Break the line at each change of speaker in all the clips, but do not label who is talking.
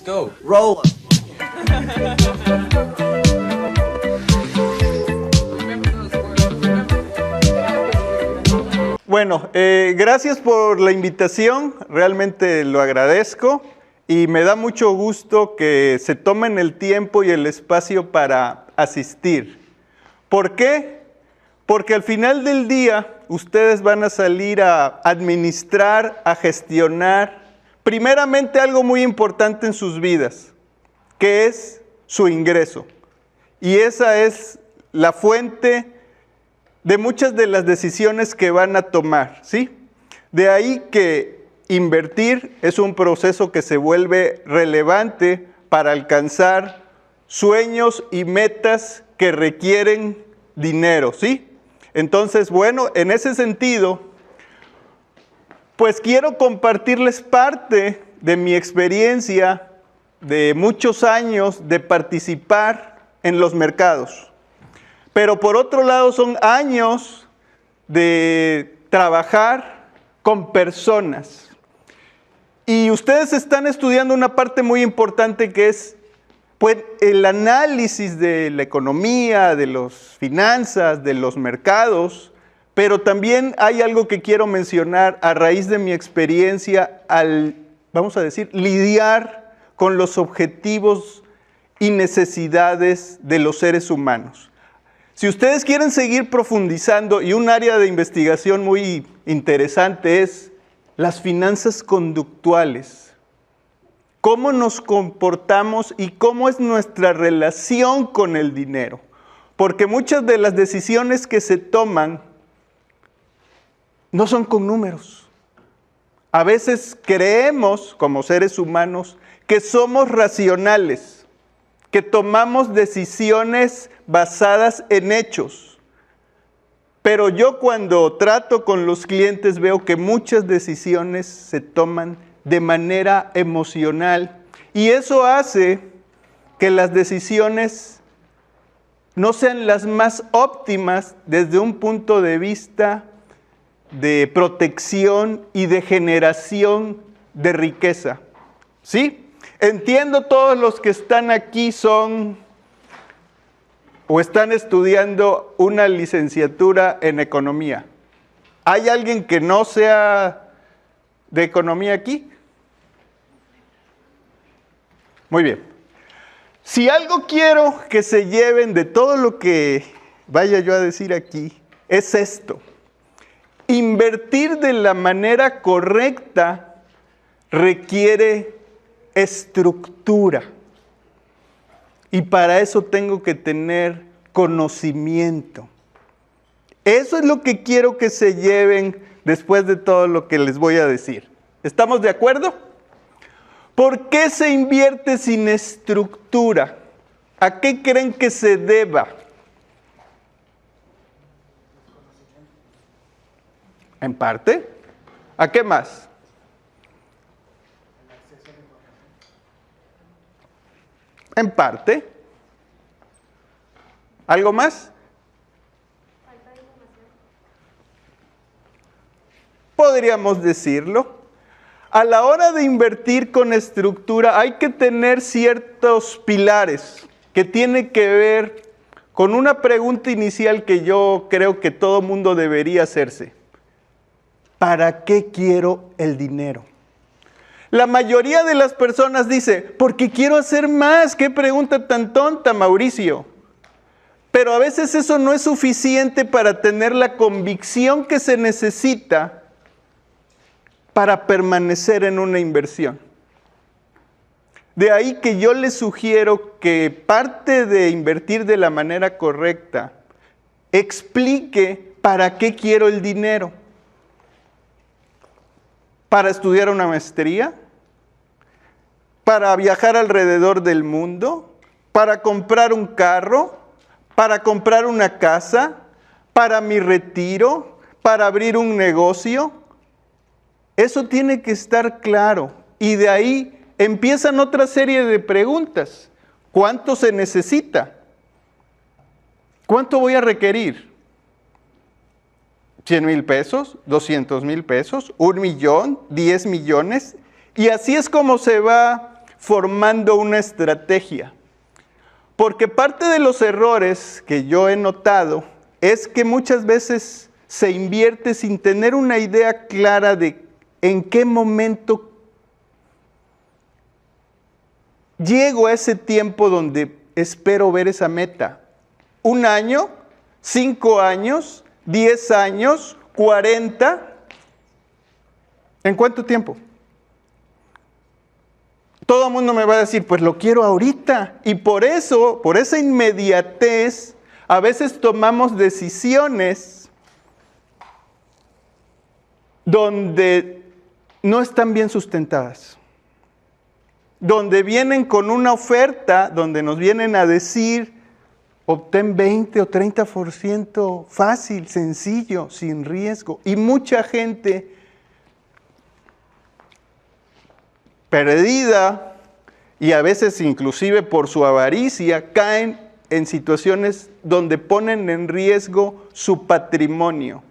Let's go.
Roll 'em.
Bueno, gracias por la invitación, realmente lo agradezco y me da mucho gusto que se tomen el tiempo y el espacio para asistir. ¿Por qué? Porque al final del día ustedes van a salir a administrar, a gestionar, primeramente algo muy importante en sus vidas, que es su ingreso. Y esa es la fuente de muchas de las decisiones que van a tomar, ¿sí? De ahí que invertir es un proceso que se vuelve relevante para alcanzar sueños y metas que requieren dinero, ¿sí? Entonces, bueno, en ese sentido, pues quiero compartirles parte de mi experiencia de muchos años de participar en los mercados. Pero por otro lado son años de trabajar con personas. Y ustedes están estudiando una parte muy importante que es pues, el análisis de la economía, de las finanzas, de los mercados. Pero también hay algo que quiero mencionar a raíz de mi experiencia al, vamos a decir, lidiar con los objetivos y necesidades de los seres humanos. Si ustedes quieren seguir profundizando, y un área de investigación muy interesante es las finanzas conductuales. Cómo nos comportamos y cómo es nuestra relación con el dinero. Porque muchas de las decisiones que se toman no son con números. A veces creemos, como seres humanos, que somos racionales, que tomamos decisiones basadas en hechos. Pero yo cuando trato con los clientes veo que muchas decisiones se toman de manera emocional y eso hace que las decisiones no sean las más óptimas desde un punto de vista de protección y de generación de riqueza. ¿Sí? Entiendo todos los que están aquí son o están estudiando una licenciatura en economía. ¿Hay alguien que no sea de economía aquí? Muy bien. Si algo quiero que se lleven de todo lo que vaya yo a decir aquí, es esto. Invertir de la manera correcta requiere estructura. Y para eso tengo que tener conocimiento. Eso es lo que quiero que se lleven después de todo lo que les voy a decir. ¿Estamos de acuerdo? ¿Por qué se invierte sin estructura? ¿A qué creen que se deba? En parte. ¿A qué más? En parte. ¿Algo más? Podríamos decirlo. A la hora de invertir con estructura hay que tener ciertos pilares que tienen que ver con una pregunta inicial que yo creo que todo mundo debería hacerse. ¿Para qué quiero el dinero? La mayoría de las personas dice, porque quiero hacer más. ¿Qué pregunta tan tonta, Mauricio? Pero a veces eso no es suficiente para tener la convicción que se necesita para permanecer en una inversión. De ahí que yo les sugiero que parte de invertir de la manera correcta explique para qué quiero el dinero. ¿Para estudiar una maestría? ¿Para viajar alrededor del mundo? ¿Para comprar un carro? ¿Para comprar una casa? ¿Para mi retiro? ¿Para abrir un negocio? Eso tiene que estar claro. Y de ahí empiezan otra serie de preguntas. ¿Cuánto se necesita? ¿Cuánto voy a requerir? ¿100,000 pesos? ¿200,000 pesos? ¿1 millón? ¿10 millones? Y así es como se va formando una estrategia. Porque parte de los errores que yo he notado es que muchas veces se invierte sin tener una idea clara de en qué momento llego a ese tiempo donde espero ver esa meta. 1 año, 5 años, 10 años, 40. ¿En cuánto tiempo? Todo el mundo me va a decir, pues lo quiero ahorita. Y por eso, por esa inmediatez, a veces tomamos decisiones donde no están bien sustentadas. Donde vienen con una oferta, donde nos vienen a decir, obtén 20 o 30% fácil, sencillo, sin riesgo. Y mucha gente perdida, y a veces inclusive por su avaricia, caen en situaciones donde ponen en riesgo su patrimonio.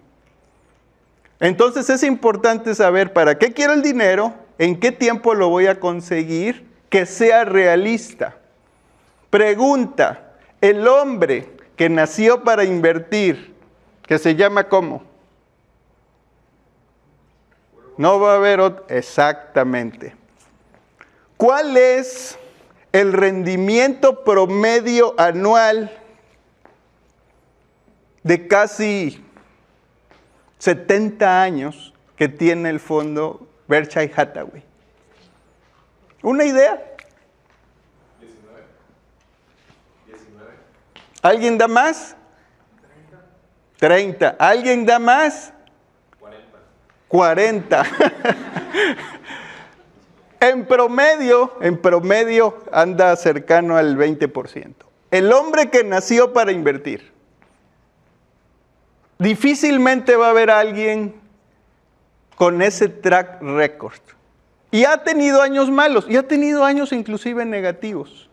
Entonces es importante saber para qué quiero el dinero, en qué tiempo lo voy a conseguir, que sea realista. Pregunta, el hombre que nació para invertir, que se llama ¿cómo? No va a haber otro. Exactamente. ¿Cuál es el rendimiento promedio anual de casi 70 años que tiene el fondo Berkshire Hathaway? ¿Una idea? 19. ¿Alguien da más? 30. ¿Alguien da más? 40. En promedio anda cercano al 20%. El hombre que nació para invertir. Difícilmente va a haber alguien con ese track record. Y ha tenido años malos, y ha tenido años inclusive negativos.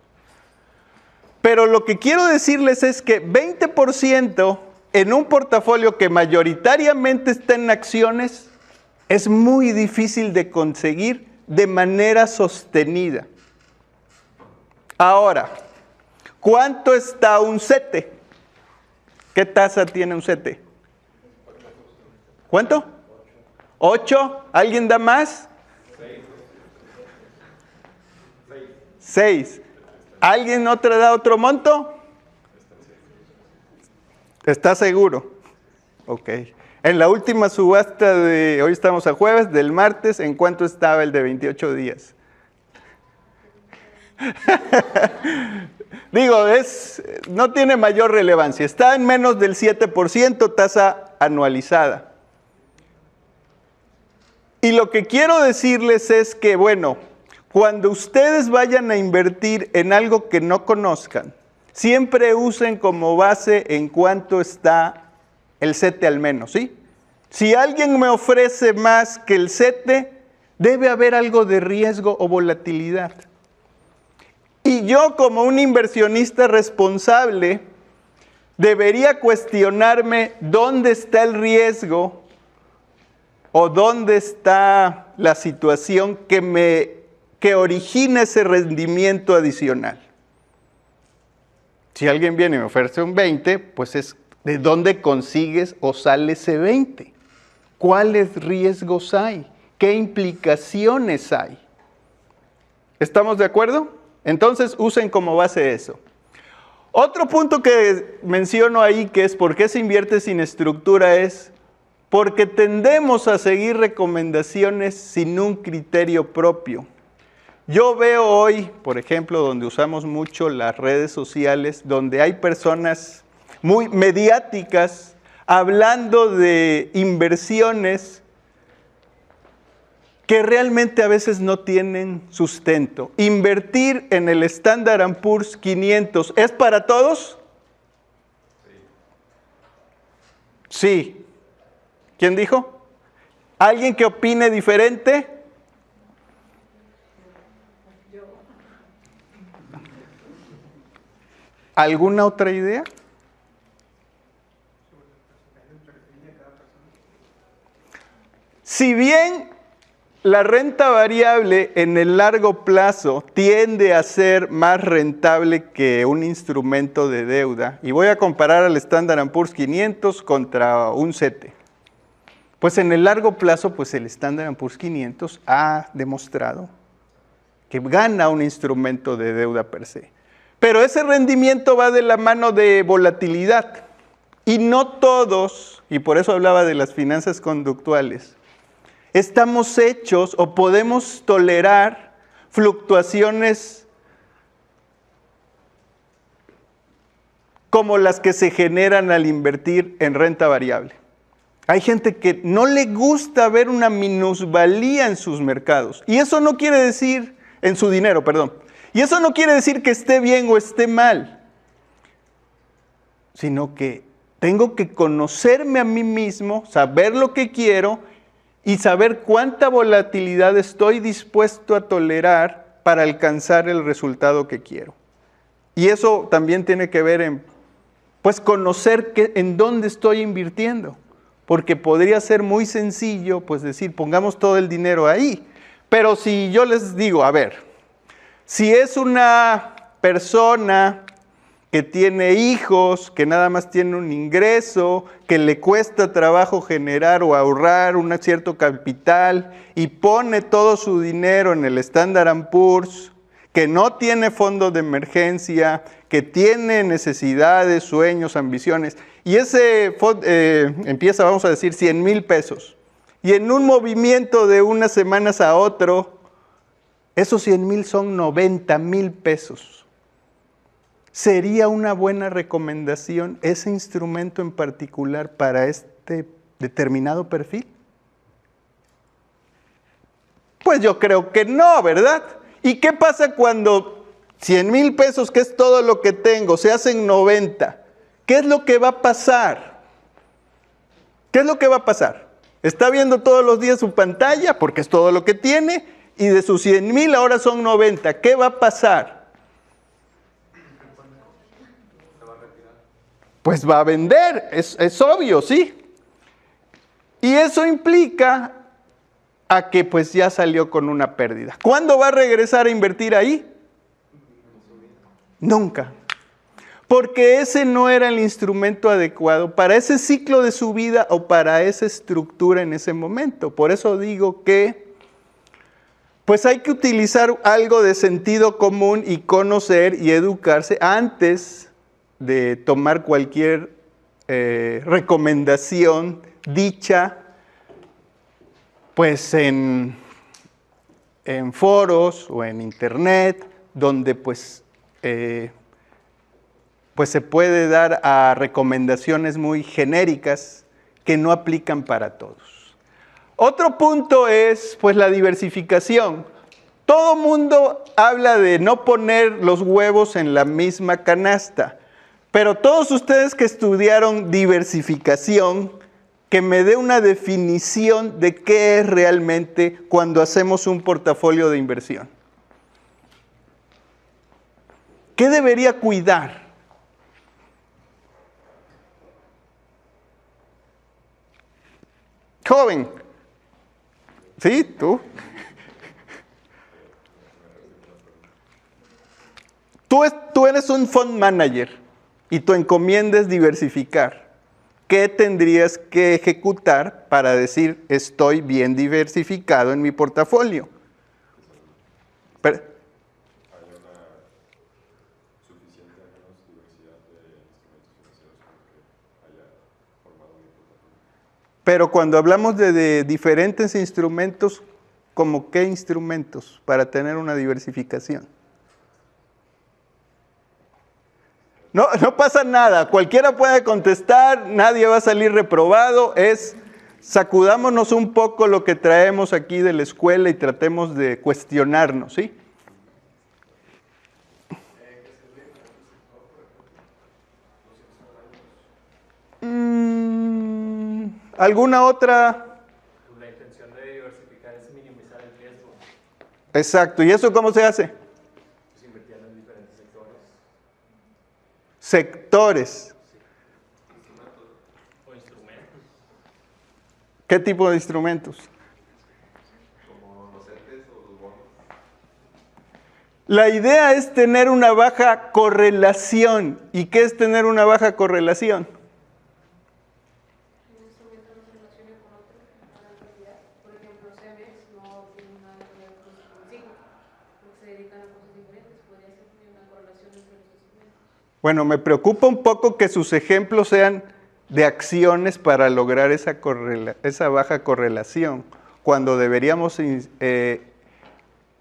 Pero lo que quiero decirles es que 20% en un portafolio que mayoritariamente está en acciones es muy difícil de conseguir de manera sostenida. Ahora, ¿cuánto está un CETE? ¿Qué tasa tiene un CETE? ¿Cuánto? 8. ¿Alguien da más? 6. ¿Alguien otra da otro monto? ¿Está seguro? Ok. En la última subasta de, hoy estamos a jueves, del martes, ¿en cuánto estaba el de 28 días? Digo, no tiene mayor relevancia. Está en menos del 7% tasa anualizada. Y lo que quiero decirles es que, bueno, cuando ustedes vayan a invertir en algo que no conozcan, siempre usen como base en cuánto está el CETE al menos, ¿sí? Si alguien me ofrece más que el CETE, debe haber algo de riesgo o volatilidad. Y yo, como un inversionista responsable, debería cuestionarme dónde está el riesgo o dónde está la situación que origina ese rendimiento adicional. Si alguien viene y me ofrece un 20, pues es ¿de dónde consigues o sale ese 20? ¿Cuáles riesgos hay? ¿Qué implicaciones hay? ¿Estamos de acuerdo? Entonces usen como base eso. Otro punto que menciono ahí, que es por qué se invierte sin estructura, es porque tendemos a seguir recomendaciones sin un criterio propio. Yo veo hoy, por ejemplo, donde usamos mucho las redes sociales, donde hay personas muy mediáticas hablando de inversiones que realmente a veces no tienen sustento. Invertir en el Standard & Poor's 500, ¿es para todos? Sí. ¿Quién dijo? ¿Alguien que opine diferente? ¿Alguna otra idea? Si bien La renta variable en el largo plazo tiende a ser más rentable que un instrumento de deuda. Y voy a comparar al Standard & Poor's 500 contra un CETE. Pues en el largo plazo, pues el Standard & Poor's 500 ha demostrado que gana un instrumento de deuda per se. Pero ese rendimiento va de la mano de volatilidad. Y no todos, y por eso hablaba de las finanzas conductuales, estamos hechos o podemos tolerar fluctuaciones como las que se generan al invertir en renta variable. Hay gente que no le gusta ver una minusvalía en sus mercados. Y eso no quiere decir, en su dinero, perdón. Y eso no quiere decir que esté bien o esté mal, sino que tengo que conocerme a mí mismo, saber lo que quiero y saber cuánta volatilidad estoy dispuesto a tolerar para alcanzar el resultado que quiero. Y eso también tiene que ver en, pues, conocer en dónde estoy invirtiendo. Porque podría ser muy sencillo, pues decir, pongamos todo el dinero ahí. Pero si yo les digo, a ver, si es una persona que tiene hijos, que nada más tiene un ingreso, que le cuesta trabajo generar o ahorrar un cierto capital y pone todo su dinero en el Standard & Poor's, que no tiene fondo de emergencia, que tiene necesidades, sueños, ambiciones, y ese empieza, vamos a decir, 100,000 pesos. Y en un movimiento de unas semanas a otro, esos 100,000 son 90,000 pesos. ¿Sería una buena recomendación ese instrumento en particular para este determinado perfil? Pues yo creo que no, ¿verdad? ¿Y qué pasa cuando 100,000 pesos, que es todo lo que tengo, se hacen 90? ¿Qué es lo que va a pasar? ¿Qué es lo que va a pasar? Está viendo todos los días su pantalla, porque es todo lo que tiene, y de sus 100,000 ahora son 90. ¿Qué va a pasar? Pues va a vender, es obvio, ¿sí? Y eso implica a que pues ya salió con una pérdida. ¿Cuándo va a regresar a invertir ahí? Nunca. Porque ese no era el instrumento adecuado para ese ciclo de su vida o para esa estructura en ese momento. Por eso digo que pues hay que utilizar algo de sentido común y conocer y educarse antes de tomar cualquier recomendación dicha pues en foros o en internet, donde pues se puede dar a recomendaciones muy genéricas que no aplican para todos. Otro punto es pues la diversificación. Todo mundo habla de no poner los huevos en la misma canasta, pero todos ustedes que estudiaron diversificación, que me dé una definición de qué es realmente cuando hacemos un portafolio de inversión. ¿Qué debería cuidar? Joven. ¿Sí? ¿Tú? Tú eres un fund manager y tu encomienda es diversificar. ¿Qué tendrías que ejecutar para decir estoy bien diversificado en mi portafolio? Pero, pero cuando hablamos de diferentes instrumentos, ¿cómo qué instrumentos para tener una diversificación? No pasa nada, cualquiera puede contestar, nadie va a salir reprobado, sacudámonos un poco lo que traemos aquí de la escuela y tratemos de cuestionarnos, ¿sí? ¿Alguna otra?
La intención de diversificar es minimizar el riesgo.
Exacto, ¿y eso cómo se hace?
Pues invirtiendo en diferentes sectores.
Sectores.
O instrumentos.
¿Qué tipo de instrumentos?
Como
La idea es tener una baja correlación. ¿Y qué es tener una baja correlación? Bueno, me preocupa un poco que sus ejemplos sean de acciones para lograr esa baja correlación, cuando deberíamos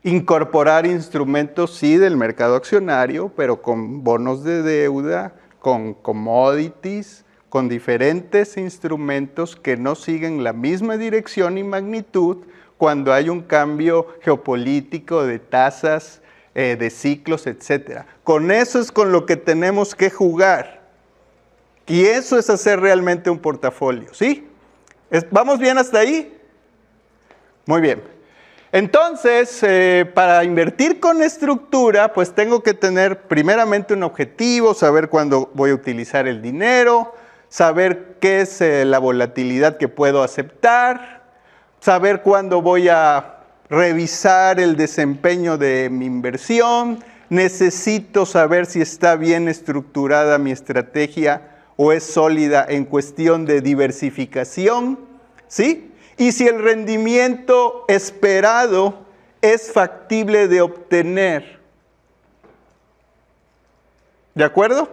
incorporar instrumentos, sí, del mercado accionario, pero con bonos de deuda, con commodities, con diferentes instrumentos que no siguen la misma dirección y magnitud cuando hay un cambio geopolítico de tasas, de ciclos, etc. Con eso es con lo que tenemos que jugar. Y eso es hacer realmente un portafolio, ¿sí? ¿Vamos bien hasta ahí? Muy bien. Entonces, para invertir con estructura, pues tengo que tener primeramente un objetivo, saber cuándo voy a utilizar el dinero, saber qué es la volatilidad que puedo aceptar, saber cuándo voy a revisar el desempeño de mi inversión, necesito saber si está bien estructurada mi estrategia o es sólida en cuestión de diversificación, ¿sí? Y si el rendimiento esperado es factible de obtener. ¿De acuerdo?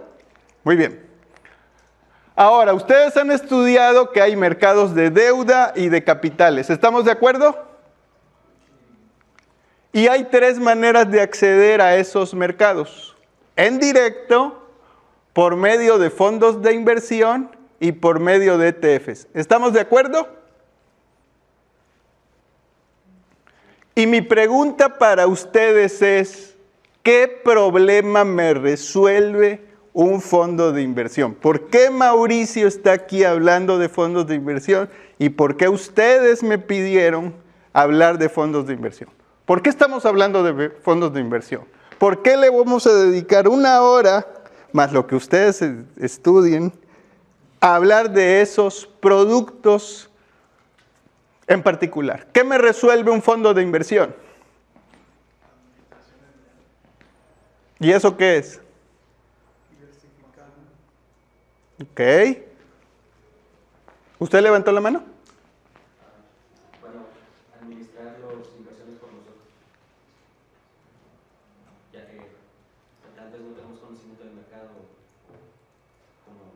Muy bien. Ahora, ustedes han estudiado que hay mercados de deuda y de capitales. ¿Estamos de acuerdo? Y hay tres maneras de acceder a esos mercados. En directo, por medio de fondos de inversión y por medio de ETFs. ¿Estamos de acuerdo? Y mi pregunta para ustedes es, ¿qué problema me resuelve un fondo de inversión? ¿Por qué Mauricio está aquí hablando de fondos de inversión? ¿Y por qué ustedes me pidieron hablar de fondos de inversión? ¿Por qué estamos hablando de fondos de inversión? ¿Por qué le vamos a dedicar una hora, más lo que ustedes estudien, a hablar de esos productos en particular? ¿Qué me resuelve un fondo de inversión? ¿Y eso qué es? Ok. ¿Usted levantó la mano?
Bueno, administrar las inversiones por nosotros, ya que tal vez no tenemos conocimiento del mercado como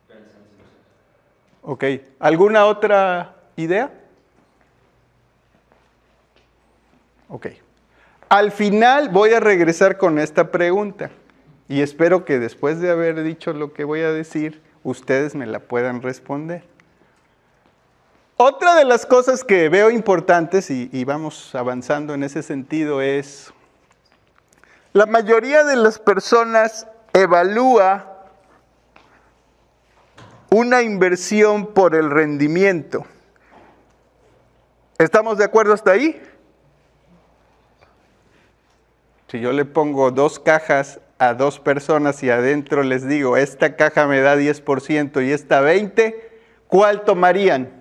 realizar las inversiones.
Ok. ¿Alguna otra idea? Ok. Al final voy a regresar con esta pregunta y espero que después de haber dicho lo que voy a decir, ustedes me la puedan responder. Otra de las cosas que veo importantes, y vamos avanzando en ese sentido, es la mayoría de las personas evalúa una inversión por el rendimiento. ¿Estamos de acuerdo hasta ahí? Si yo le pongo 2 cajas a 2 personas y adentro les digo, esta caja me da 10% y esta 20%, ¿cuál tomarían?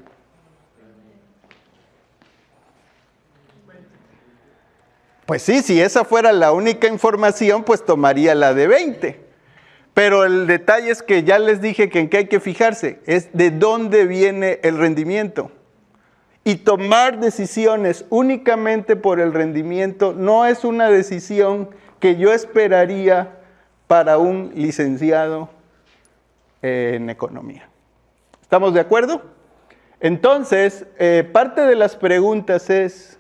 Pues sí, si esa fuera la única información, pues tomaría la de 20. Pero el detalle es que ya les dije que en qué hay que fijarse, es de dónde viene el rendimiento. Y tomar decisiones únicamente por el rendimiento no es una decisión que yo esperaría para un licenciado en economía. ¿Estamos de acuerdo? Entonces, parte de las preguntas es,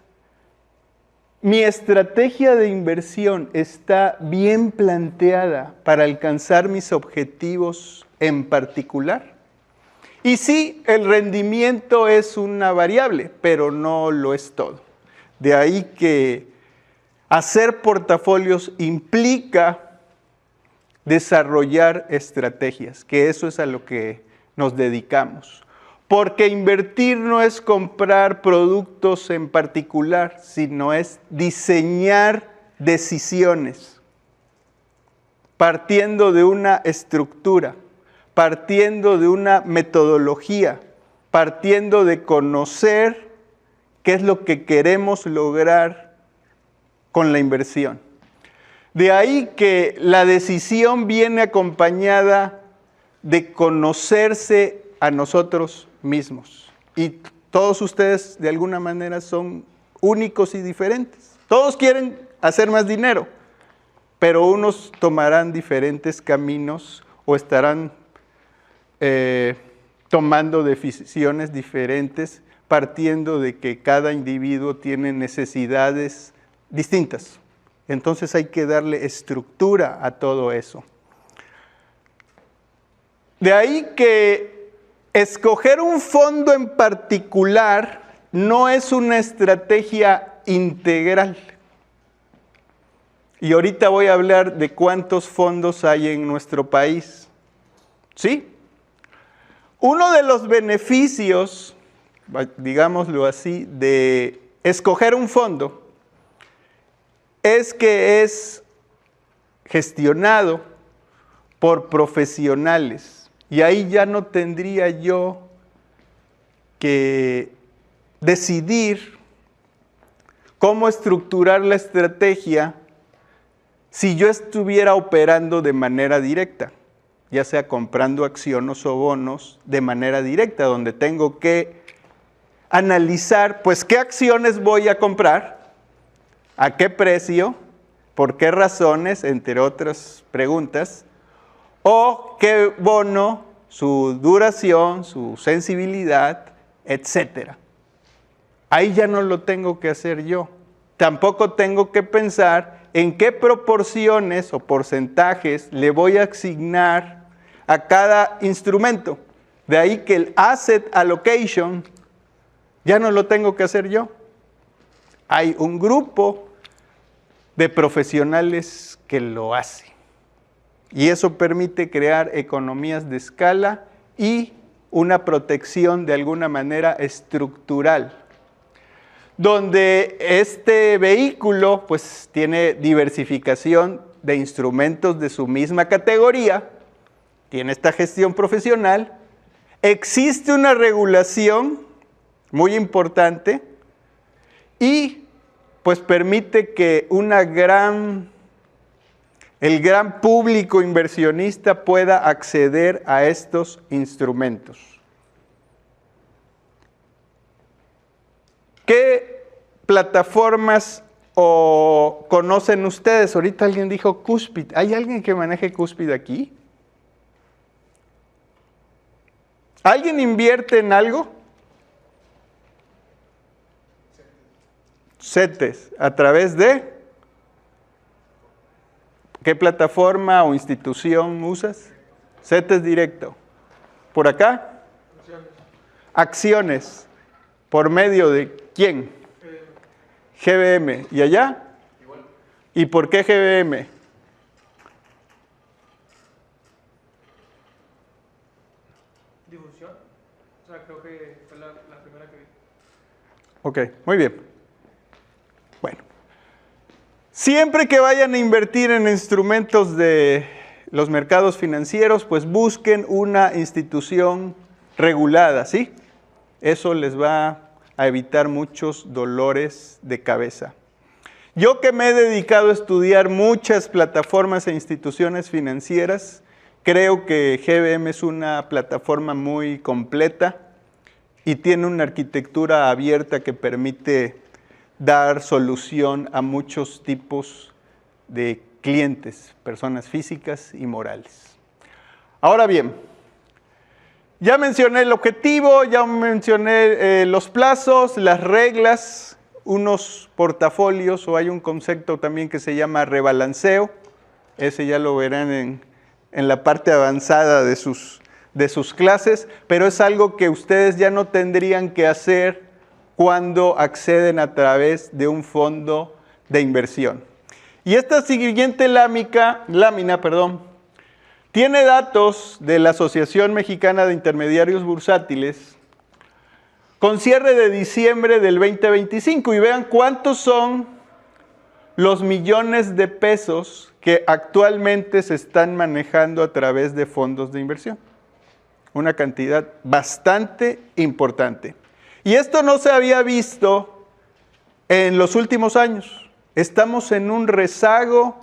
¿mi estrategia de inversión está bien planteada para alcanzar mis objetivos en particular? Y sí, el rendimiento es una variable, pero no lo es todo. De ahí que hacer portafolios implica desarrollar estrategias, que eso es a lo que nos dedicamos. Porque invertir no es comprar productos en particular, sino es diseñar decisiones, partiendo de una estructura, partiendo de una metodología, partiendo de conocer qué es lo que queremos lograr con la inversión. De ahí que la decisión viene acompañada de conocerse a nosotros mismos. Y todos ustedes de alguna manera son únicos y diferentes. Todos quieren hacer más dinero, pero unos tomarán diferentes caminos o estarán tomando decisiones diferentes, partiendo de que cada individuo tiene necesidades distintas. Entonces hay que darle estructura a todo eso. De ahí que escoger un fondo en particular no es una estrategia integral. Y ahorita voy a hablar de cuántos fondos hay en nuestro país. ¿Sí? Uno de los beneficios, digámoslo así, de escoger un fondo es que es gestionado por profesionales. Y ahí ya no tendría yo que decidir cómo estructurar la estrategia si yo estuviera operando de manera directa, ya sea comprando acciones o bonos de manera directa, donde tengo que analizar, pues, qué acciones voy a comprar, a qué precio, por qué razones, entre otras preguntas, o qué bono, su duración, su sensibilidad, etc. Ahí ya no lo tengo que hacer yo. Tampoco tengo que pensar en qué proporciones o porcentajes le voy a asignar a cada instrumento. De ahí que el asset allocation ya no lo tengo que hacer yo. Hay un grupo de profesionales que lo hace. Y eso permite crear economías de escala y una protección de alguna manera estructural, donde este vehículo pues tiene diversificación de instrumentos de su misma categoría, tiene esta gestión profesional, existe una regulación muy importante y pues permite que el gran público inversionista pueda acceder a estos instrumentos. ¿Qué plataformas conocen ustedes? Ahorita alguien dijo Cuspid. ¿Hay alguien que maneje Cuspid aquí? ¿Alguien invierte en algo? CETES. ¿A través de qué plataforma o institución usas? CETES directo. ¿Por acá? Acciones. ¿Por medio de quién? GBM. ¿Y allá? Igual. ¿Y por qué GBM?
Difusión. O sea, creo que fue la primera que vi.
Ok, muy bien. Bueno. Siempre que vayan a invertir en instrumentos de los mercados financieros, pues busquen una institución regulada, ¿sí? Eso les va a evitar muchos dolores de cabeza. Yo que me he dedicado a estudiar muchas plataformas e instituciones financieras, creo que GBM es una plataforma muy completa y tiene una arquitectura abierta que permite dar solución a muchos tipos de clientes, personas físicas y morales. Ahora bien, ya mencioné el objetivo, ya mencioné los plazos, las reglas, unos portafolios, o hay un concepto también que se llama rebalanceo. Ese ya lo verán en la parte avanzada de sus clases, pero es algo que ustedes ya no tendrían que hacer cuando acceden a través de un fondo de inversión. Y esta siguiente lámina, tiene datos de la Asociación Mexicana de Intermediarios Bursátiles con cierre de diciembre del 2025 y vean cuántos son los millones de pesos que actualmente se están manejando a través de fondos de inversión. Una cantidad bastante importante. Y esto no se había visto en los últimos años. Estamos en un rezago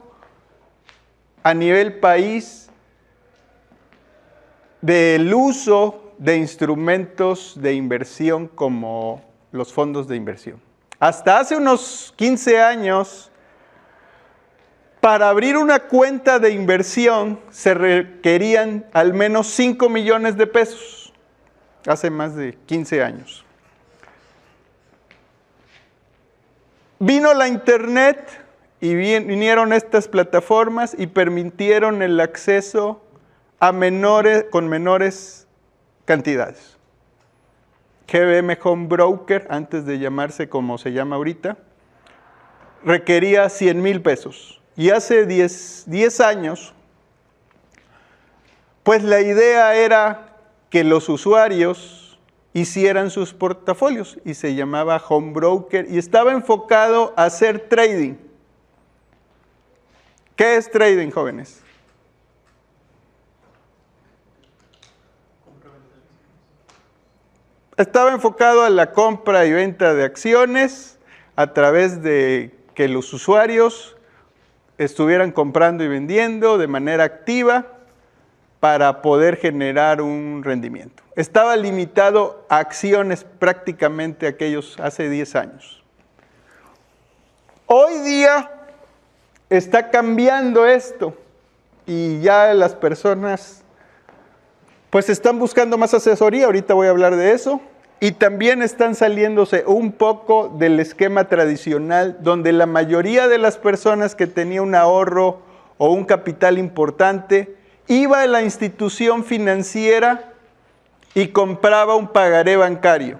a nivel país del uso de instrumentos de inversión como los fondos de inversión. Hasta hace unos 15 años, para abrir una cuenta de inversión se requerían al menos 5 millones de pesos. Hace más de 15 años. Vino la internet y vinieron estas plataformas y permitieron el acceso a con menores cantidades. GBM Home Broker, antes de llamarse como se llama ahorita, requería 100,000 pesos. Y hace 10 años, pues la idea era que los usuarios hicieran sus portafolios y se llamaba Home Broker y estaba enfocado a hacer trading. ¿Qué es trading, jóvenes? Estaba enfocado a la compra y venta de acciones a través de que los usuarios estuvieran comprando y vendiendo de manera activa para poder generar un rendimiento. Estaba limitado a acciones prácticamente aquellos hace 10 años. Hoy día está cambiando esto y ya las personas pues están buscando más asesoría, ahorita voy a hablar de eso, y también están saliéndose un poco del esquema tradicional donde la mayoría de las personas que tenía un ahorro o un capital importante iba a la institución financiera y compraba un pagaré bancario.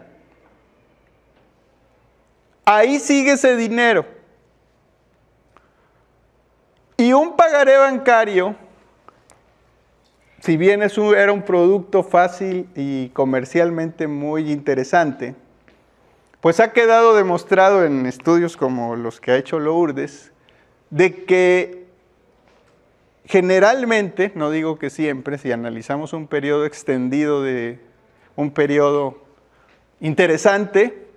Ahí sigue ese dinero. Y un pagaré bancario, si bien era un producto fácil y comercialmente muy interesante, pues ha quedado demostrado en estudios como los que ha hecho Lourdes, de que generalmente, no digo que siempre, si analizamos un periodo extendido de un periodo interesante,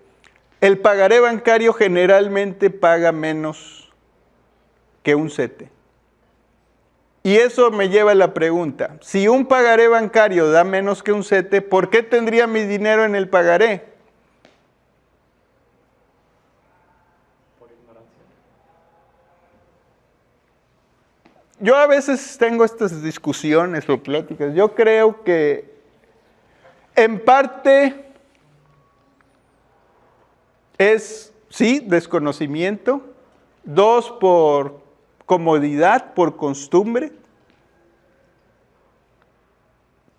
el pagaré bancario generalmente paga menos que un CETE. Y eso me lleva a la pregunta, si un pagaré bancario da menos que un CETE, ¿por qué tendría mi dinero en el pagaré?
Por ignorancia.
Yo a veces tengo estas discusiones o pláticas. Yo creo que en parte es, sí, desconocimiento. 2, por comodidad, por costumbre.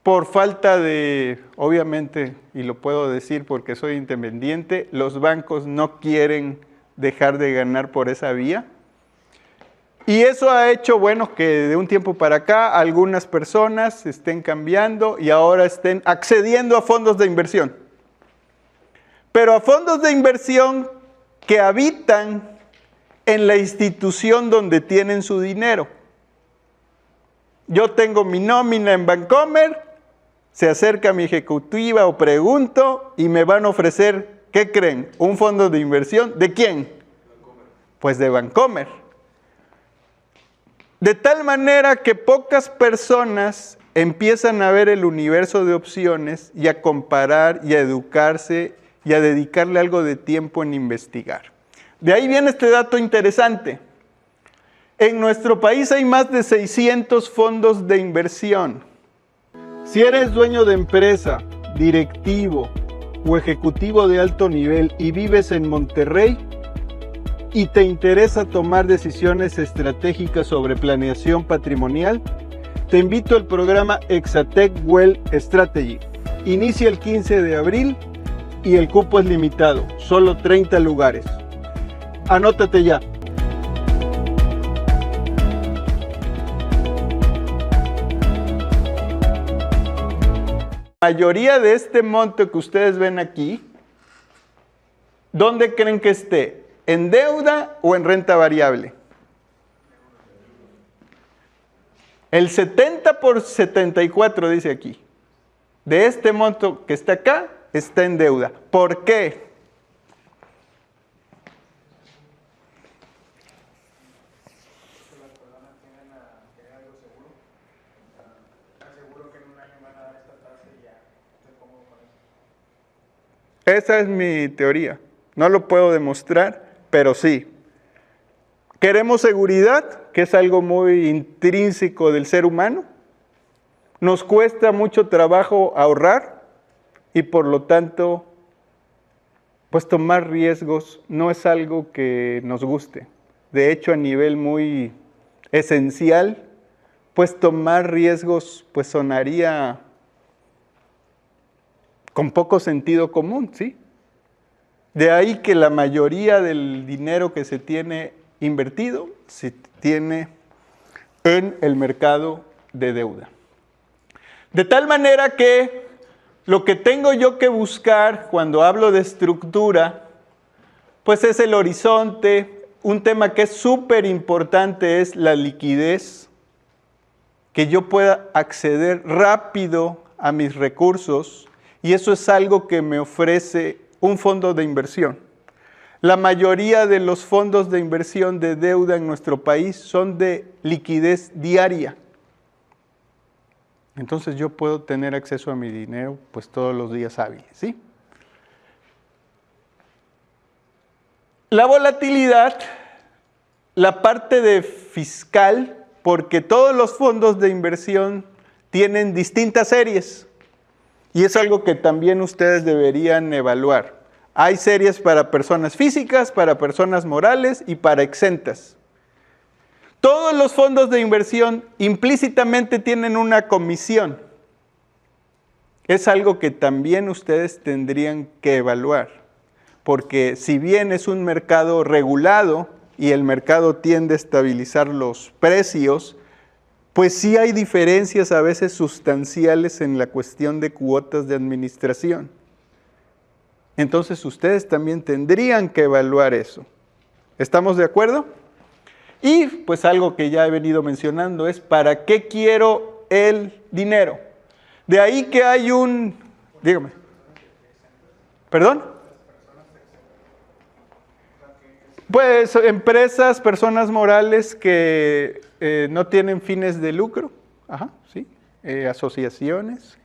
Por falta de, obviamente, y lo puedo decir porque soy independiente, los bancos no quieren dejar de ganar por esa vía. Y eso ha hecho, bueno, que de un tiempo para acá algunas personas estén cambiando y ahora estén accediendo a fondos de inversión. Pero a fondos de inversión que habitan en la institución donde tienen su dinero. Yo tengo mi nómina en Bancomer, se acerca mi ejecutiva o pregunto y me van a ofrecer, ¿qué creen? ¿Un fondo de inversión? ¿De quién?
Bancomer.
Pues de Bancomer. De tal manera que pocas personas empiezan a ver el universo de opciones y a comparar y a educarse y a dedicarle algo de tiempo en investigar. De ahí viene este dato interesante. En nuestro país hay más de 600 fondos de inversión. Si eres dueño de empresa, directivo o ejecutivo de alto nivel y vives en Monterrey y te interesa tomar decisiones estratégicas sobre planeación patrimonial, te invito al programa Exatec Wealth Strategy. Inicia el 15 de abril y el cupo es limitado, solo 30 lugares. Anótate ya. La mayoría de este monto que ustedes ven aquí, ¿dónde creen que esté? ¿En deuda o en renta variable? El 70 por 74 dice aquí. De este monto que está acá, está en deuda. ¿Por qué? Esa es mi teoría. No lo puedo demostrar, pero sí. Queremos seguridad, que es algo muy intrínseco del ser humano. Nos cuesta mucho trabajo ahorrar y por lo tanto, pues tomar riesgos no es algo que nos guste. De hecho, a nivel muy esencial, pues tomar riesgos pues sonaría con poco sentido común, ¿sí? De ahí que la mayoría del dinero que se tiene invertido se tiene en el mercado de deuda. De tal manera que lo que tengo yo que buscar cuando hablo de estructura, pues es el horizonte. Un tema que es súper importante es la liquidez, que yo pueda acceder rápido a mis recursos, y eso es algo que me ofrece un fondo de inversión. La mayoría de los fondos de inversión de deuda en nuestro país son de liquidez diaria. Entonces yo puedo tener acceso a mi dinero pues todos los días hábiles, ¿sí? La volatilidad, la parte de fiscal, porque todos los fondos de inversión tienen distintas series y es algo que también ustedes deberían evaluar. Hay series para personas físicas, para personas morales y para exentas. Todos los fondos de inversión implícitamente tienen una comisión. Es algo que también ustedes tendrían que evaluar, porque si bien es un mercado regulado y el mercado tiende a estabilizar los precios, pues sí hay diferencias a veces sustanciales en la cuestión de cuotas de administración. Entonces ustedes también tendrían que evaluar eso. ¿Estamos de acuerdo? Y pues algo que ya he venido mencionando es ¿para qué quiero el dinero? De ahí que hay un... Dígame. ¿Perdón? Pues empresas, personas morales que no tienen fines de lucro. Ajá, sí. Asociaciones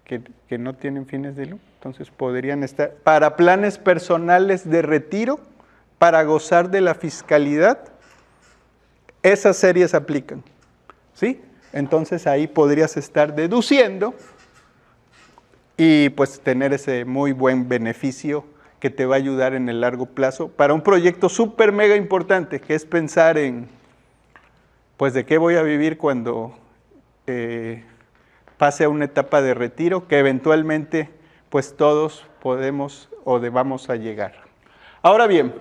que no tienen fines de lucro. Entonces podrían estar para planes personales de retiro, para gozar de la fiscalidad. Esas series aplican, ¿sí? Entonces ahí podrías estar deduciendo y pues tener ese muy buen beneficio que te va a ayudar en el largo plazo para un proyecto súper mega importante, que es pensar en, pues, de qué voy a vivir cuando pase a una etapa de retiro, que eventualmente, pues, todos podemos o debamos a llegar. Ahora bien,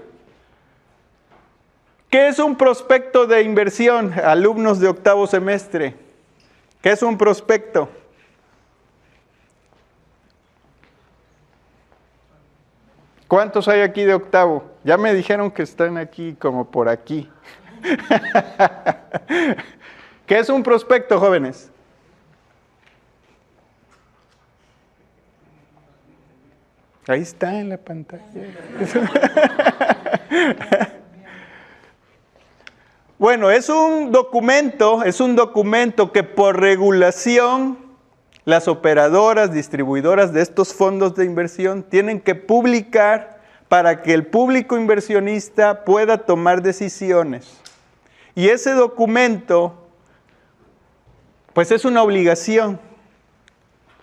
¿qué es un prospecto de inversión? Alumnos de octavo semestre, ¿qué es un prospecto? ¿Cuántos hay aquí de octavo? Ya me dijeron que están aquí como por aquí. ¿Qué es un prospecto, jóvenes? Ahí está en la pantalla. Bueno, es un documento que por regulación las operadoras, distribuidoras de estos fondos de inversión tienen que publicar para que el público inversionista pueda tomar decisiones. Y ese documento, pues es una obligación.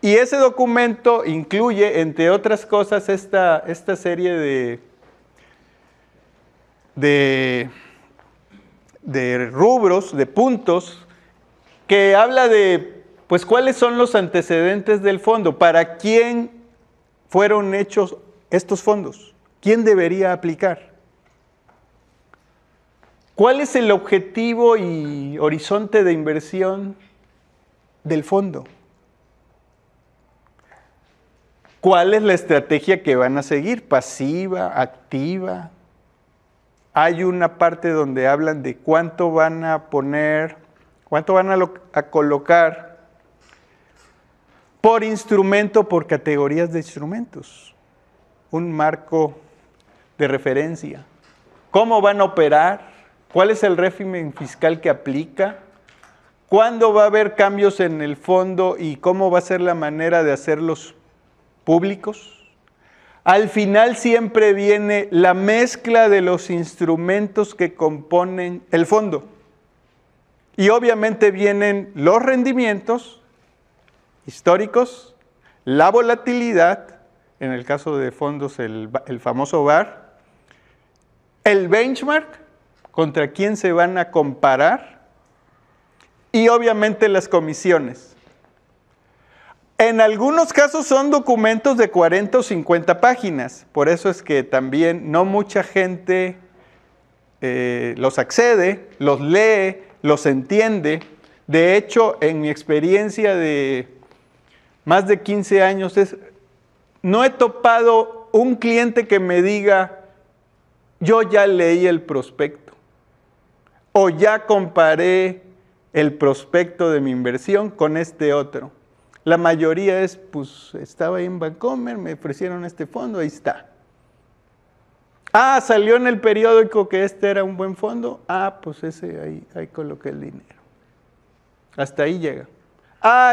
Y ese documento incluye, entre otras cosas, esta serie de rubros, de puntos, que habla de, pues, cuáles son los antecedentes del fondo, para quién fueron hechos estos fondos, quién debería aplicar, cuál es el objetivo y horizonte de inversión del fondo, cuál es la estrategia que van a seguir, pasiva, activa. Hay una parte donde hablan de cuánto van a poner, cuánto van a colocar por instrumento, por categorías de instrumentos. Un marco de referencia. ¿Cómo van a operar? ¿Cuál es el régimen fiscal que aplica? ¿Cuándo va a haber cambios en el fondo y cómo va a ser la manera de hacerlos públicos? Al final siempre viene la mezcla de los instrumentos que componen el fondo. Y obviamente vienen los rendimientos históricos, la volatilidad, en el caso de fondos el famoso VaR, el benchmark, contra quién se van a comparar, y obviamente las comisiones. En algunos casos son documentos de 40 o 50 páginas, por eso es que también no mucha gente los accede, los lee, los entiende. De hecho, en mi experiencia de más de 15 años, no he topado un cliente que me diga, yo ya leí el prospecto, o ya comparé el prospecto de mi inversión con este otro. La mayoría es, pues, estaba ahí en Bancomer, me ofrecieron este fondo, ahí está. Ah, salió en el periódico que este era un buen fondo, pues ese ahí coloqué el dinero. Hasta ahí llega.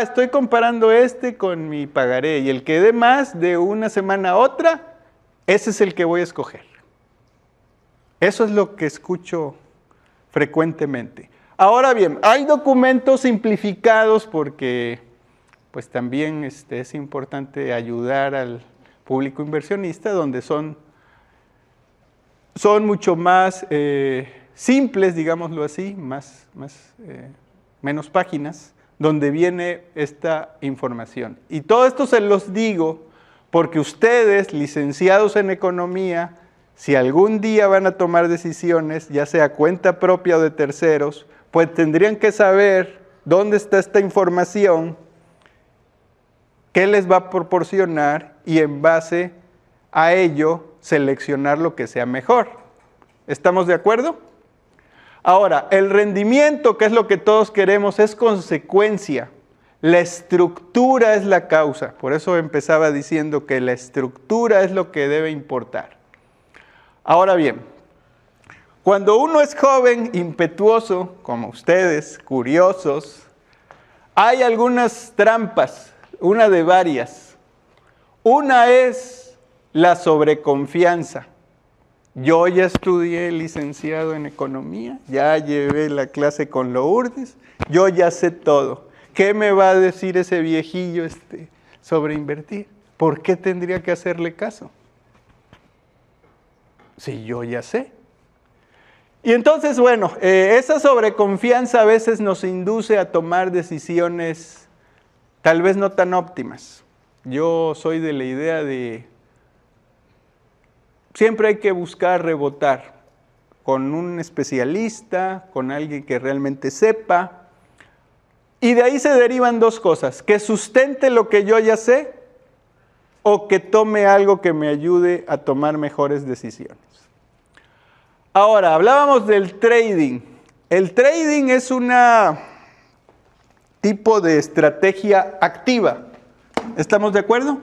Estoy comparando este con mi pagaré, y el que dé más de una semana a otra, ese es el que voy a escoger. Eso es lo que escucho frecuentemente. Ahora bien, hay documentos simplificados porque pues también es importante ayudar al público inversionista, donde son mucho más simples, digámoslo así, menos páginas, donde viene esta información. Y todo esto se los digo porque ustedes, licenciados en economía, si algún día van a tomar decisiones, ya sea cuenta propia o de terceros, pues tendrían que saber dónde está esta información, qué les va a proporcionar y en base a ello seleccionar lo que sea mejor. ¿Estamos de acuerdo? Ahora, el rendimiento, que es lo que todos queremos, es consecuencia. La estructura es la causa. Por eso empezaba diciendo que la estructura es lo que debe importar. Ahora bien, cuando uno es joven, impetuoso, como ustedes, curiosos, hay algunas trampas. Una de varias. Una es la sobreconfianza. Yo ya estudié licenciado en economía, ya llevé la clase con Lourdes, yo ya sé todo. ¿Qué me va a decir ese viejillo sobre invertir? ¿Por qué tendría que hacerle caso? Si yo ya sé. Y entonces, bueno, esa sobreconfianza a veces nos induce a tomar decisiones tal vez no tan óptimas. Yo soy de la idea de siempre hay que buscar rebotar con un especialista, con alguien que realmente sepa. Y de ahí se derivan dos cosas: que sustente lo que yo ya sé o que tome algo que me ayude a tomar mejores decisiones. Ahora, hablábamos del trading. El trading es una tipo de estrategia activa. ¿Estamos de acuerdo?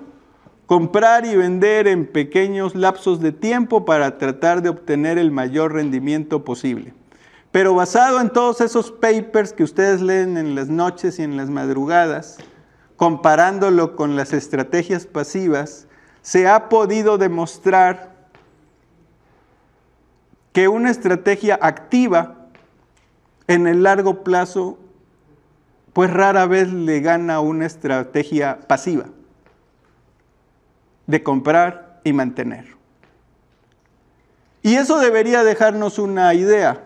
Comprar y vender en pequeños lapsos de tiempo para tratar de obtener el mayor rendimiento posible. Pero basado en todos esos papers que ustedes leen en las noches y en las madrugadas, comparándolo con las estrategias pasivas, se ha podido demostrar que una estrategia activa en el largo plazo pues rara vez le gana una estrategia pasiva de comprar y mantener. Y eso debería dejarnos una idea.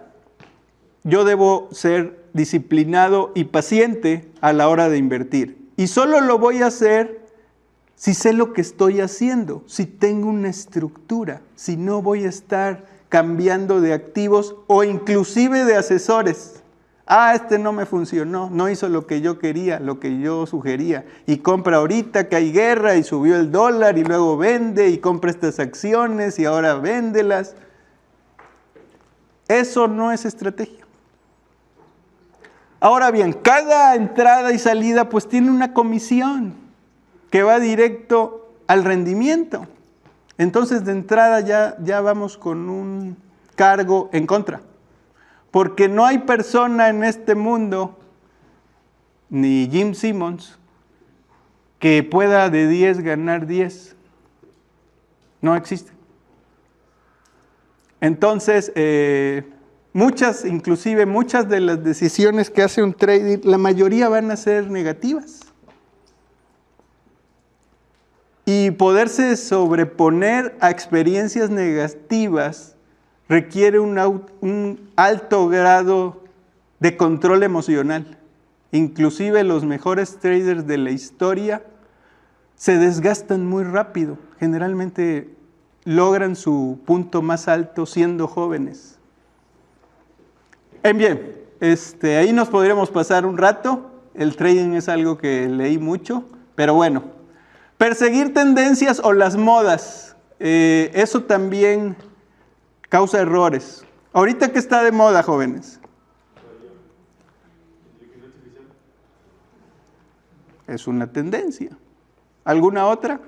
Yo debo ser disciplinado y paciente a la hora de invertir. Y solo lo voy a hacer si sé lo que estoy haciendo, si tengo una estructura, si no voy a estar cambiando de activos o inclusive de asesores. Este no me funcionó, no hizo lo que yo quería, lo que yo sugería, y compra ahorita que hay guerra y subió el dólar y luego vende y compra estas acciones y ahora véndelas. Eso no es estrategia. Ahora bien, cada entrada y salida pues tiene una comisión que va directo al rendimiento. Entonces de entrada ya vamos con un cargo en contra. Porque no hay persona en este mundo, ni Jim Simmons, que pueda de 10 ganar 10. No existe. Entonces, muchas de las decisiones que hace un trader, la mayoría van a ser negativas. Y poderse sobreponer a experiencias negativas requiere un alto grado de control emocional. Inclusive los mejores traders de la historia se desgastan muy rápido. Generalmente logran su punto más alto siendo jóvenes. Bien, ahí nos podríamos pasar un rato. El trading es algo que leí mucho, pero bueno. Perseguir tendencias o las modas, eso también causa errores. ¿Ahorita qué está de moda, jóvenes? Es una tendencia. ¿Alguna otra?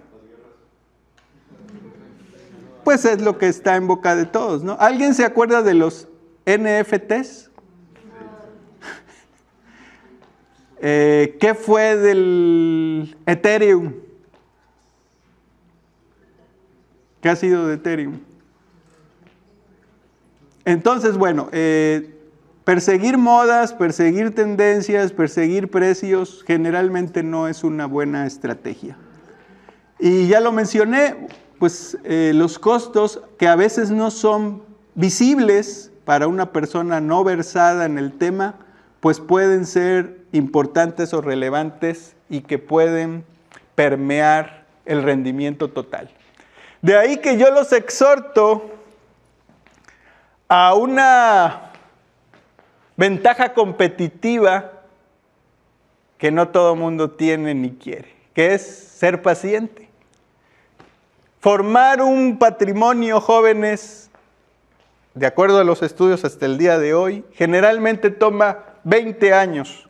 Pues es lo que está en boca de todos, ¿no? ¿Alguien se acuerda de los NFTs? ¿Qué fue del Ethereum? ¿Qué ha sido de Ethereum? Entonces, bueno, perseguir modas, perseguir tendencias, perseguir precios, generalmente no es una buena estrategia. Y ya lo mencioné, pues los costos que a veces no son visibles para una persona no versada en el tema, pues pueden ser importantes o relevantes y que pueden permear el rendimiento total. De ahí que yo los exhorto a una ventaja competitiva que no todo mundo tiene ni quiere, que es ser paciente. Formar un patrimonio, jóvenes, de acuerdo a los estudios hasta el día de hoy, generalmente toma 20 años.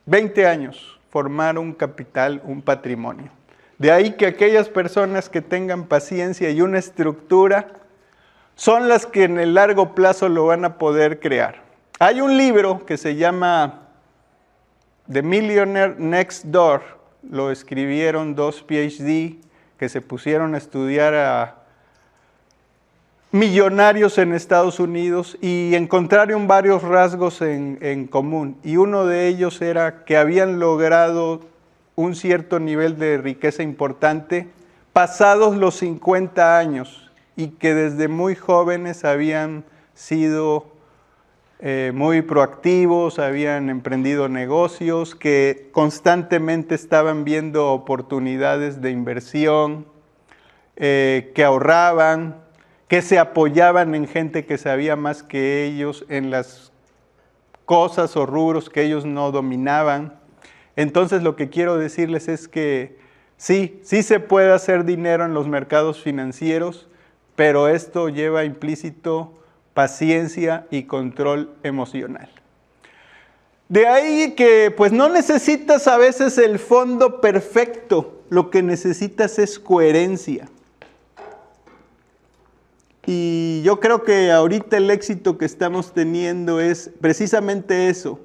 20 años. Formar un capital, un patrimonio. De ahí que aquellas personas que tengan paciencia y una estructura son las que en el largo plazo lo van a poder crear. Hay un libro que se llama The Millionaire Next Door, lo escribieron 2 PhD que se pusieron a estudiar a millonarios en Estados Unidos y encontraron varios rasgos en común. Y uno de ellos era que habían logrado un cierto nivel de riqueza importante pasados los 50 años y que desde muy jóvenes habían sido muy proactivos, habían emprendido negocios, que constantemente estaban viendo oportunidades de inversión, que ahorraban, que se apoyaban en gente que sabía más que ellos en las cosas o rubros que ellos no dominaban. Entonces lo que quiero decirles es que sí se puede hacer dinero en los mercados financieros, pero esto lleva implícito paciencia y control emocional. De ahí que pues no necesitas a veces el fondo perfecto, lo que necesitas es coherencia. Y yo creo que ahorita el éxito que estamos teniendo es precisamente eso,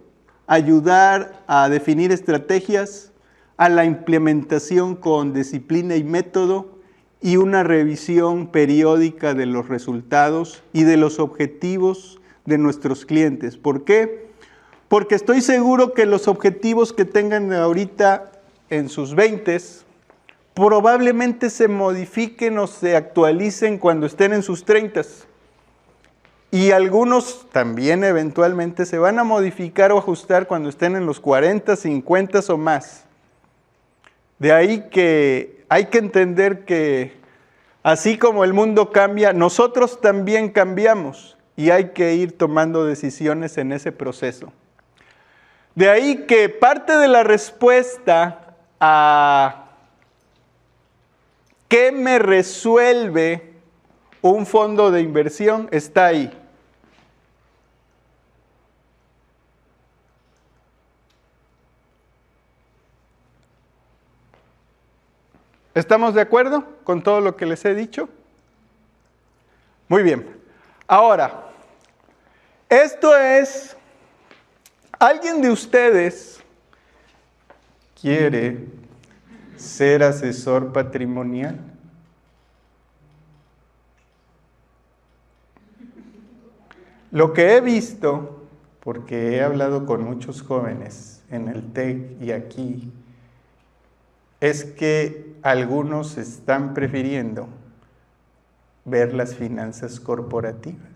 ayudar a definir estrategias, a la implementación con disciplina y método y una revisión periódica de los resultados y de los objetivos de nuestros clientes. ¿Por qué? Porque estoy seguro que los objetivos que tengan ahorita en sus 20s probablemente se modifiquen o se actualicen cuando estén en sus 30s. Y algunos también eventualmente se van a modificar o ajustar cuando estén en los 40, 50 o más. De ahí que hay que entender que así como el mundo cambia, nosotros también cambiamos y hay que ir tomando decisiones en ese proceso. De ahí que parte de la respuesta a ¿qué me resuelve un fondo de inversión? Está ahí. ¿Estamos de acuerdo con todo lo que les he dicho? Muy bien. Ahora, esto es, ¿alguien de ustedes quiere ser asesor patrimonial? Lo que he visto, porque he hablado con muchos jóvenes en el TEC y aquí, es que algunos están prefiriendo ver las finanzas corporativas.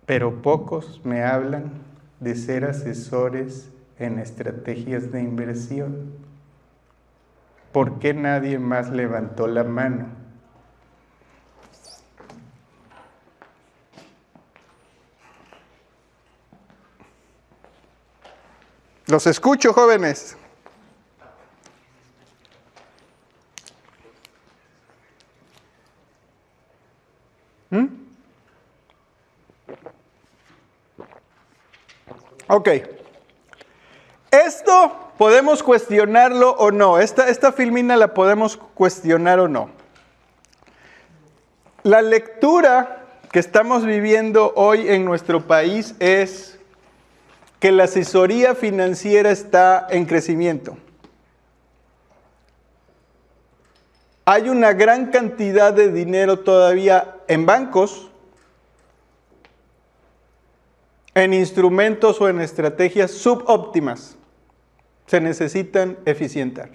Pero pocos me hablan de ser asesores en estrategias de inversión. ¿Por qué nadie más levantó la mano? Los escucho, jóvenes. Ok. Esto podemos cuestionarlo o no. Esta filmina la podemos cuestionar o no. La lectura que estamos viviendo hoy en nuestro país es que la asesoría financiera está en crecimiento. Hay una gran cantidad de dinero todavía en bancos, en instrumentos o en estrategias subóptimas. Se necesitan eficientar.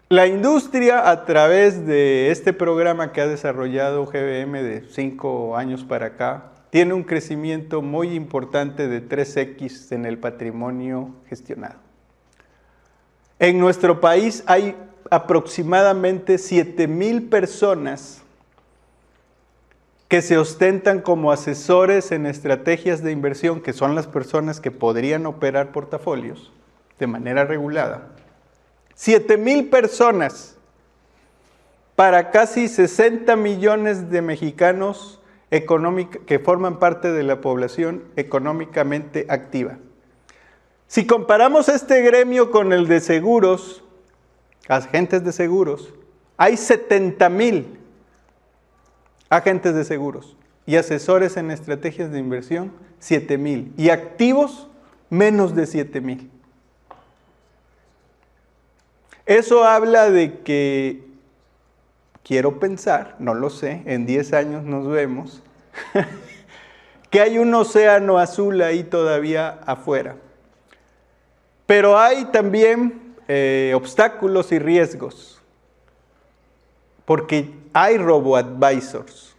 La industria, a través de este programa que ha desarrollado GBM de 5 años para acá, tiene un crecimiento muy importante de 3x en el patrimonio gestionado. En nuestro país hay aproximadamente 7,000 personas que se ostentan como asesores en estrategias de inversión, que son las personas que podrían operar portafolios de manera regulada. 7,000 personas para casi 60 millones de mexicanos que forman parte de la población económicamente activa. Si comparamos este gremio con el de seguros, agentes de seguros, hay 70,000 agentes de seguros y asesores en estrategias de inversión, 7,000, y activos, menos de 7,000. Eso habla de que, quiero pensar, no lo sé, en 10 años nos vemos, que hay un océano azul ahí todavía afuera. Pero hay también obstáculos y riesgos, porque hay robo-advisors.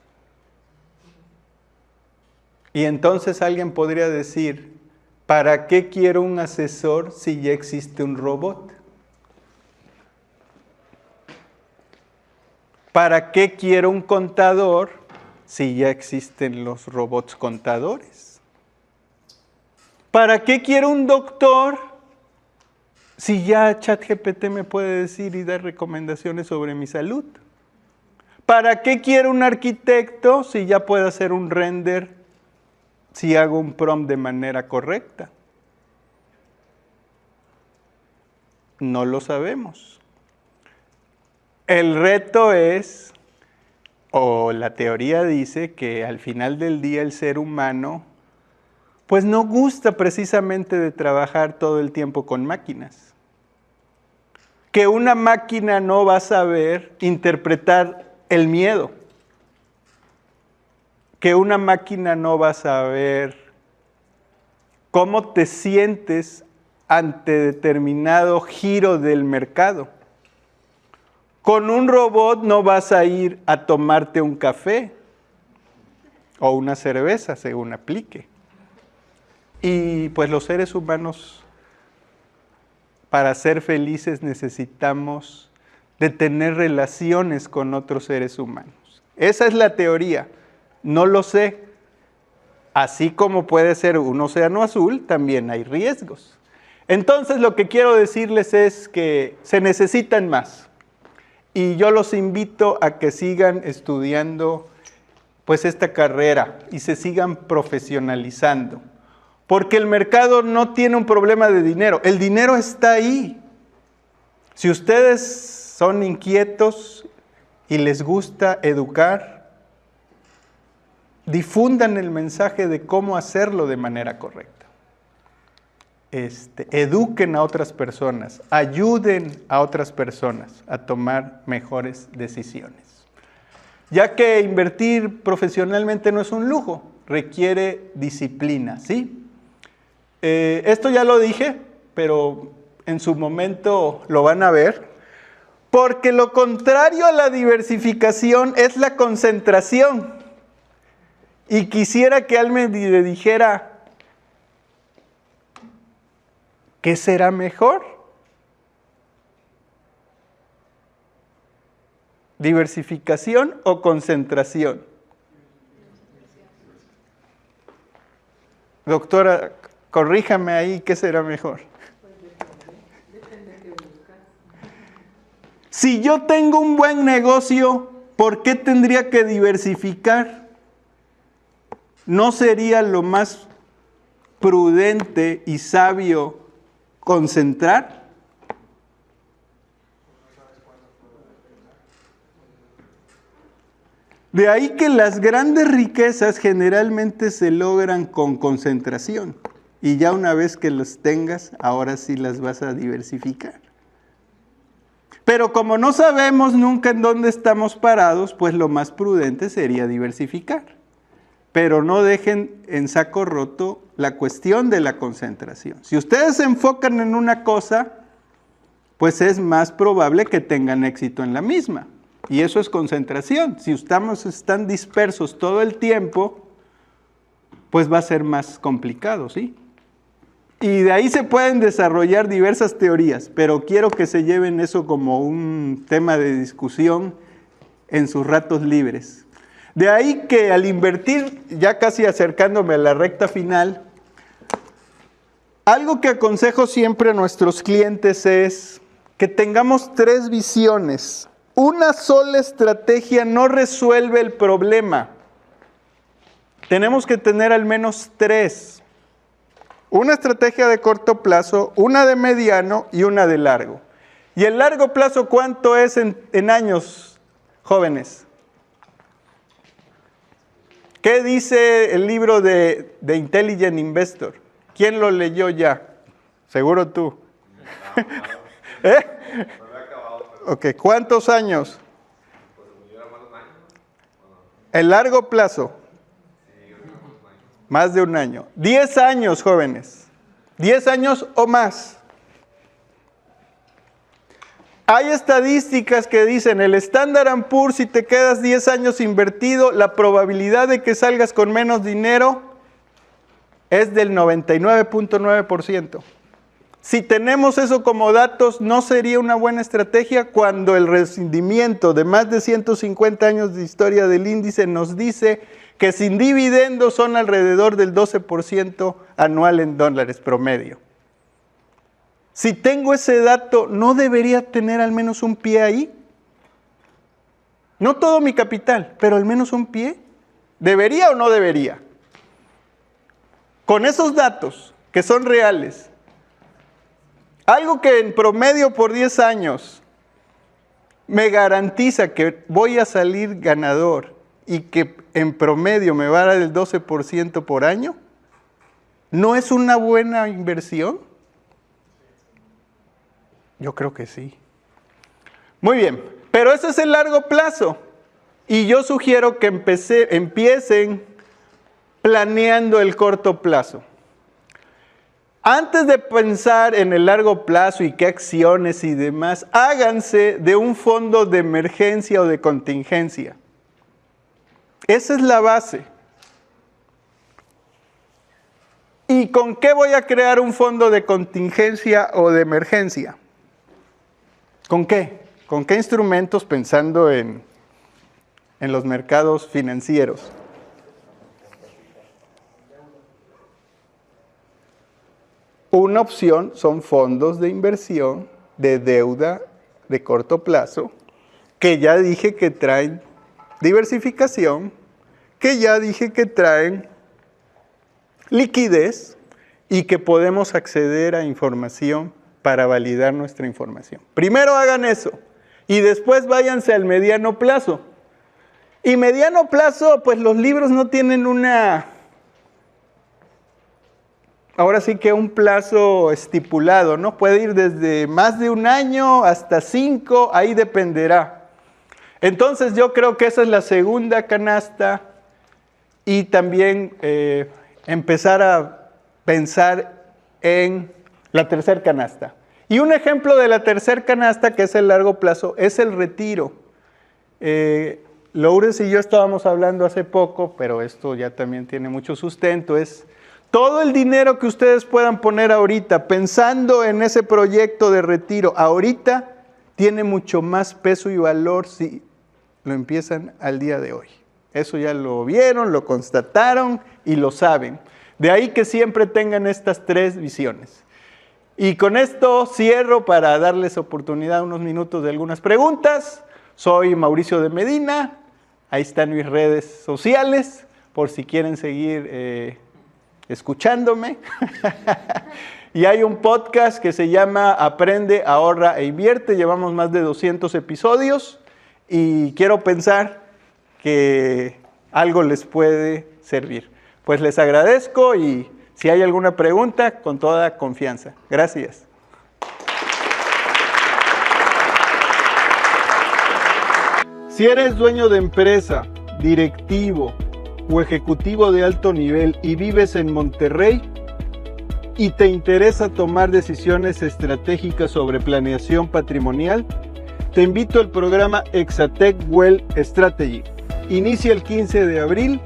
Y entonces alguien podría decir, ¿para qué quiero un asesor si ya existe un robot? ¿Para qué quiero un contador si ya existen los robots contadores? ¿Para qué quiero un doctor si ya ChatGPT me puede decir y dar recomendaciones sobre mi salud? ¿Para qué quiero un arquitecto si ya puedo hacer un render si hago un prompt de manera correcta? No lo sabemos. El reto es, o la teoría dice, que al final del día el ser humano pues no gusta precisamente de trabajar todo el tiempo con máquinas. Que una máquina no va a saber interpretar el miedo. Que una máquina no va a saber cómo te sientes ante determinado giro del mercado. Con un robot no vas a ir a tomarte un café o una cerveza, según aplique. Y pues los seres humanos, para ser felices, necesitamos de tener relaciones con otros seres humanos. Esa es la teoría. No lo sé. Así como puede ser un océano azul, también hay riesgos. Entonces lo que quiero decirles es que se necesitan más. Y yo los invito a que sigan estudiando pues esta carrera y se sigan profesionalizando. Porque el mercado no tiene un problema de dinero. El dinero está ahí. Si ustedes son inquietos y les gusta educar, difundan el mensaje de cómo hacerlo de manera correcta. eduquen a otras personas, ayuden a otras personas a tomar mejores decisiones. Ya que invertir profesionalmente no es un lujo, requiere disciplina, ¿sí? Esto ya lo dije, pero en su momento lo van a ver. Porque lo contrario a la diversificación es la concentración. Y quisiera que alguien le dijera, ¿qué será mejor? ¿Diversificación o concentración? Doctora, corríjame ahí, ¿qué será mejor? Si yo tengo un buen negocio, ¿por qué tendría que diversificar? ¿No sería lo más prudente y sabio concentrar? De ahí que las grandes riquezas generalmente se logran con concentración. Y ya una vez que las tengas, ahora sí las vas a diversificar. Pero como no sabemos nunca en dónde estamos parados, pues lo más prudente sería diversificar. Pero no dejen en saco roto la cuestión de la concentración. Si ustedes se enfocan en una cosa, pues es más probable que tengan éxito en la misma. Y eso es concentración. Si están dispersos todo el tiempo, pues va a ser más complicado, ¿sí? Y de ahí se pueden desarrollar diversas teorías, pero quiero que se lleven eso como un tema de discusión en sus ratos libres. De ahí que al invertir, ya casi acercándome a la recta final, algo que aconsejo siempre a nuestros clientes es que tengamos 3 visiones. Una sola estrategia no resuelve el problema. Tenemos que tener al menos 3. Una estrategia de corto plazo, una de mediano y una de largo. ¿Y el largo plazo cuánto es en años, jóvenes? ¿Qué dice el libro de Intelligent Investor? ¿Quién lo leyó ya? Seguro tú. ¿Eh? Ok, ¿cuántos años? El largo plazo. Más de un año. 10 años, jóvenes. 10 años o más. Hay estadísticas que dicen, el Standard & Poor's, si te quedas 10 años invertido, la probabilidad de que salgas con menos dinero es del 99.9%. Si tenemos eso como datos, ¿no sería una buena estrategia cuando el rendimiento de más de 150 años de historia del índice nos dice que sin dividendos son alrededor del 12% anual en dólares promedio? Si tengo ese dato, ¿no debería tener al menos un pie ahí? No todo mi capital, pero al menos un pie. ¿Debería o no debería? Con esos datos, que son reales, algo que en promedio por 10 años me garantiza que voy a salir ganador y que en promedio me va a dar el 12% por año, ¿no es una buena inversión? Yo creo que sí. Muy bien, pero eso es el largo plazo. Y yo sugiero que empiecen planeando el corto plazo. Antes de pensar en el largo plazo y qué acciones y demás, háganse de un fondo de emergencia o de contingencia. Esa es la base. ¿Y con qué voy a crear un fondo de contingencia o de emergencia? ¿Con qué? ¿Con qué instrumentos pensando en los mercados financieros? Una opción son fondos de inversión de deuda de corto plazo, que ya dije que traen diversificación, que ya dije que traen liquidez y que podemos acceder a información para validar nuestra información. Primero hagan eso y después váyanse al mediano plazo. Y mediano plazo, pues los libros no tienen una ahora sí que un plazo estipulado, ¿no? Puede ir desde más de un año hasta 5, ahí dependerá. Entonces yo creo que esa es la segunda canasta y también empezar a pensar en la tercera canasta. Y un ejemplo de la tercera canasta, que es el largo plazo, es el retiro. Lourdes y yo estábamos hablando hace poco, pero esto ya también tiene mucho sustento, es todo el dinero que ustedes puedan poner ahorita, pensando en ese proyecto de retiro, ahorita tiene mucho más peso y valor si lo empiezan al día de hoy. Eso ya lo vieron, lo constataron y lo saben. De ahí que siempre tengan estas 3 visiones. Y con esto cierro para darles oportunidad unos minutos de algunas preguntas. Soy Mauricio de Medina, ahí están mis redes sociales, por si quieren seguir escuchándome. Y hay un podcast que se llama Aprende, Ahorra e Invierte, llevamos más de 200 episodios y quiero pensar que algo les puede servir. Pues les agradezco y si hay alguna pregunta, con toda confianza. Gracias. Si eres dueño de empresa, directivo o ejecutivo de alto nivel y vives en Monterrey y te interesa tomar decisiones estratégicas sobre planeación patrimonial, te invito al programa Exatec Wealth Strategy. Inicia el 15 de abril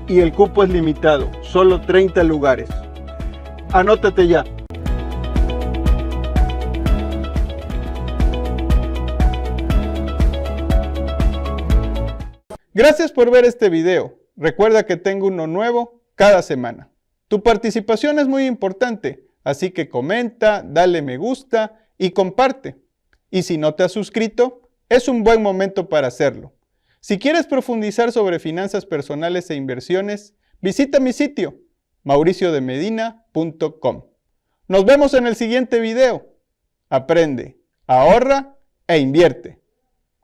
y el cupo es limitado, solo 30 lugares. Anótate ya. Gracias por ver este video. Recuerda que tengo uno nuevo cada semana. Tu participación es muy importante, así que comenta, dale me gusta y comparte. Y si no te has suscrito, es un buen momento para hacerlo. Si quieres profundizar sobre finanzas personales e inversiones, visita mi sitio, mauriciodemedina.com. Nos vemos en el siguiente video. Aprende, ahorra e invierte.